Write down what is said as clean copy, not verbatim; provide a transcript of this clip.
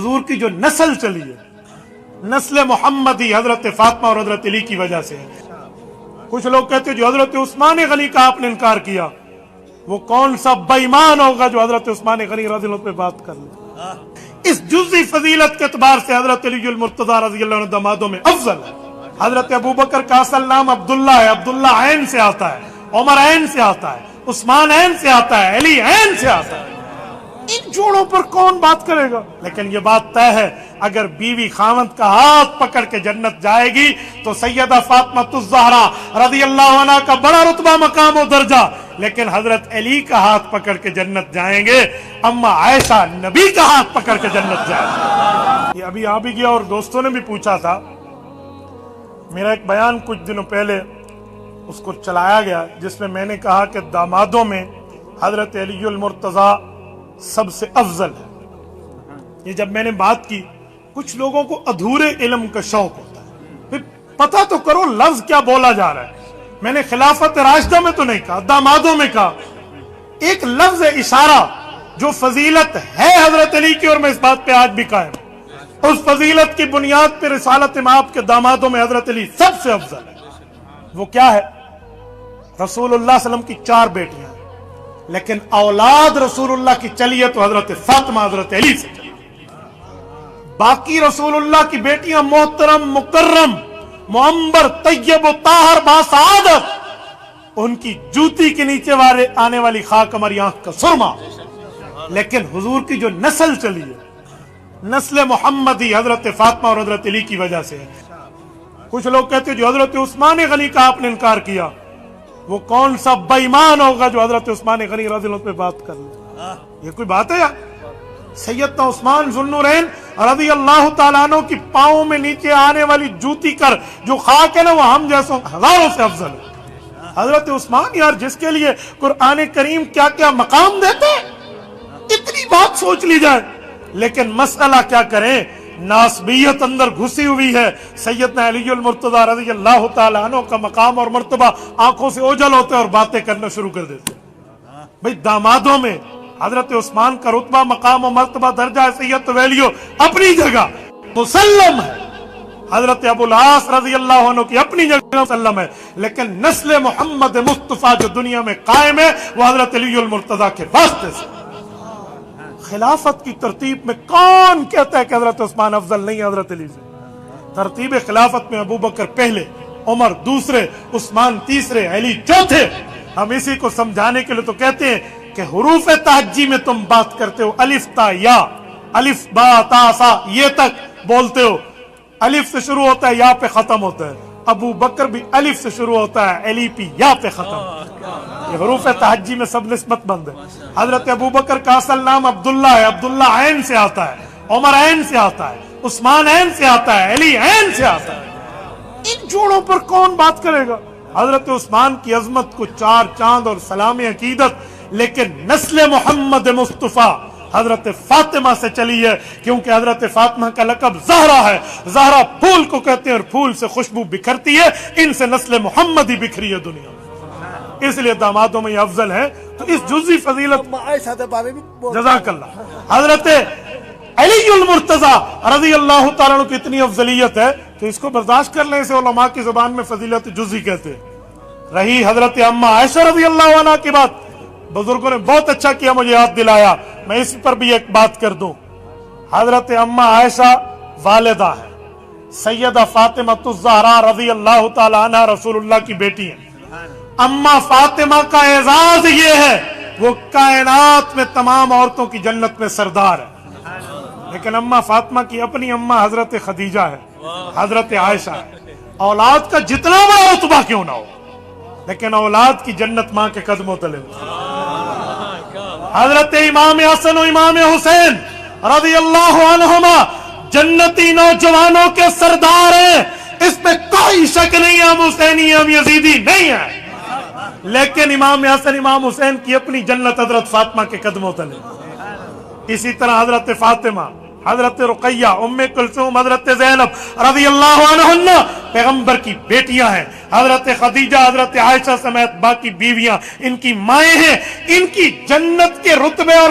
حضور کی جو نسل چلی ہے، نسل محمدی حضرت فاطمہ اور حضرت علی کی وجہ سے ہے۔ کچھ لوگ کہتے ہیں جو حضرت عثمان غنی کا آپ نے انکار کیا، وہ کون سا بے ایمان ہوگا جو حضرت عثمان غنی رضی اللہ عنہ پہ بات کر لے۔ اس جزئی فضیلت کے اعتبار سے حضرت علی المرتضی رضی اللہ عنہ دامادوں میں افضل ہے۔ حضرت ابوبکر کا اصل نام عبداللہ ہے، عبداللہ عین سے آتا ہے، عمر عین سے آتا ہے، عثمان عین سے آتا ہے، علی عین سے آتا ہے۔ ان جوڑوں پر کون بات کرے گا؟ لیکن یہ بات طے ہے، اگر بیوی خاوند کا ہاتھ پکڑ کے جنت جائے گی تو سیدہ فاطمہ الزہرا رضی اللہ عنہ کا بڑا رتبہ، مقام و درجہ، لیکن حضرت علی کا ہاتھ پکڑ کے جنت جائیں گے، اما عائشہ نبی کا ہاتھ پکڑ کے جنت جائیں گے۔ یہ ابھی آ بھی گیا اور دوستوں نے بھی پوچھا تھا، میرا ایک بیان کچھ دنوں پہلے اس کو چلایا گیا جس میں میں نے کہا کہ دامادوں میں حضرت علی المرتضی سب سے افضل ہے۔ یہ جب میں نے بات کی، کچھ لوگوں کو ادھورے علم کا شوق ہوتا ہے، پھر پتہ تو کرو لفظ کیا بولا جا رہا ہے۔ میں نے خلافت راشدہ میں تو نہیں کہا، دامادوں میں کہا۔ ایک لفظ اشارہ جو فضیلت ہے حضرت علی کی، اور میں اس بات پہ آج بھی قائم ہوں، اس فضیلت کی بنیاد پہ رسالت مآب کے دامادوں میں حضرت علی سب سے افضل ہے۔ وہ کیا ہے؟ رسول اللہ صلی اللہ علیہ وسلم کی 4 بیٹیاں ہیں، لیکن اولاد رسول اللہ کی چلی ہے تو حضرت فاطمہ حضرت علی سے چلی۔ باقی رسول اللہ کی بیٹیاں محترم، مکرم، معمر، طیب و طاہر، باسعادت، ان کی جوتی کے نیچے آنے والی خاک ہماری آنکھ کا سرما، لیکن حضور کی جو نسل چلی ہے، نسل محمدی حضرت فاطمہ اور حضرت علی کی وجہ سے ہے۔ کچھ لوگ کہتے ہیں جو حضرت عثمان غنی کا آپ نے انکار کیا، وہ کون سا بے ایمان ہوگا جو حضرت عثمان غنی رضی اللہ عنہ پہ بات کر لے۔ یہ کوئی بات ہے؟ سیدنا عثمان ذو النورین رضی اللہ تعالیٰ عنہ کی پاؤں میں نیچے آنے والی جوتی کر جو خاک ہے نا، وہ ہم جیسوں ہزاروں سے افضل ہے۔ حضرت عثمان یار، جس کے لیے قرآن کریم کیا کیا مقام دیتے، اتنی بات سوچ لی جائے، لیکن مسئلہ کیا کریں، ناسبیت اندر گھسی ہوئی ہے۔ سیدنا علی المرتضی رضی اللہ تعالیٰ عنہ کا مقام اور مرتبہ آنکھوں سے اوجھل ہوتے اور باتیں کرنا شروع کر دیتے۔ بھئی دامادوں میں حضرت عثمان کا رتبہ، مقام و مرتبہ، درجہ، حیثیت، ویلیو اپنی جگہ مسلم ہے، حضرت ابو العاص رضی اللہ عنہ کی اپنی جگہ مسلم ہے، لیکن نسل محمد مصطفیٰ جو دنیا میں قائم ہے وہ حضرت علی المرتضی کے واسطے سے۔ خلافت کی ترتیب میں کون کہتا ہے کہ حضرت عثمان افضل نہیں ہے حضرت علی سے؟ ترتیب خلافت میں ابوبکر پہلے، عمر دوسرے، عثمان تیسرے، علی چوتھے۔ ہم اسی کو سمجھانے کے لیے تو کہتے ہیں کہ حروف تہجی میں تم بات کرتے ہو، الف تا یا، الف با تا سا، یہ تک بولتے ہو، الف سے شروع ہوتا ہے یا پہ ختم ہوتا ہے۔ ابو بکر بھی الف سے شروع ہوتا ہے، علی پی یا پہ ختم ہوتا ہے۔ یہ حروف تہجی میں سب نسبت بند ہے۔ حضرت ابو بکر کا اصل نام عبداللہ ہے، عبداللہ عین سے آتا ہے، عمر عین سے آتا ہے، عثمان عین سے آتا ہے، علی عین سے آتا ہے۔ ان جوڑوں پر کون بات کرے گا؟ حضرت عثمان کی عظمت کو 4 چاند اور سلام عقیدت، لیکن نسل محمد مصطفیٰ حضرت فاطمہ سے چلی ہے، کیونکہ حضرت فاطمہ کا لقب زہرا ہے۔ زہرا پھول کو کہتے ہیں اور پھول سے خوشبو بکھرتی ہے، ان سے نسل محمد ہی بکھری ہے دنیا میں، اس لیے دامادوں میں یہ افضل ہے۔ تو اس جزئی فضیلت، جزاک اللہ، حضرت علی المرتضی رضی اللہ تعالیٰ عنہ کی اتنی افضلیت ہے تو اس کو برداشت کر لیں، اسے علماء کی زبان میں فضیلت جزئی کہتے ہیں۔ رہی حضرت اما عائشہ رضی اللہ عنہ کی بات، بزرگوں نے بہت اچھا کیا مجھے یاد دلایا، میں اس پر بھی ایک بات کر دوں۔ حضرت اما عائشہ والدہ ہے، سیدہ فاطمہ الزہرا رضی اللہ تعالی عنہ رسول اللہ کی بیٹی ہیں۔ اما فاطمہ کا اعزاز یہ ہے وہ کائنات میں تمام عورتوں کی جنت میں سردار ہے، لیکن اما فاطمہ کی اپنی اما حضرت خدیجہ ہے، حضرت عائشہ ہے۔ اولاد کا جتنا بڑا رتبہ کیوں نہ ہو، لیکن اولاد کی جنت ماں کے قدموں تلے۔ حضرت امام حسن و امام حسین رضی اللہ عنہما جنتی نوجوانوں کے سردار ہیں، اس میں کوئی شک نہیں، ہم حسینی ہم یزیدی نہیں ہیں، لیکن امام حسن امام حسین کی اپنی جنت حضرت فاطمہ کے قدموں تلے۔ اسی طرح حضرت فاطمہ، حضرت رقیہ، ام کلثوم، حضرت زینب رضی اللہ عنہن پیغمبر کی بیٹیاں ہیں۔ حضرت خدیجہ، حضرت عائشہ سمیت باقی بیویاں ان کی مائیں ہیں، ان کی جنت کے رتبے اور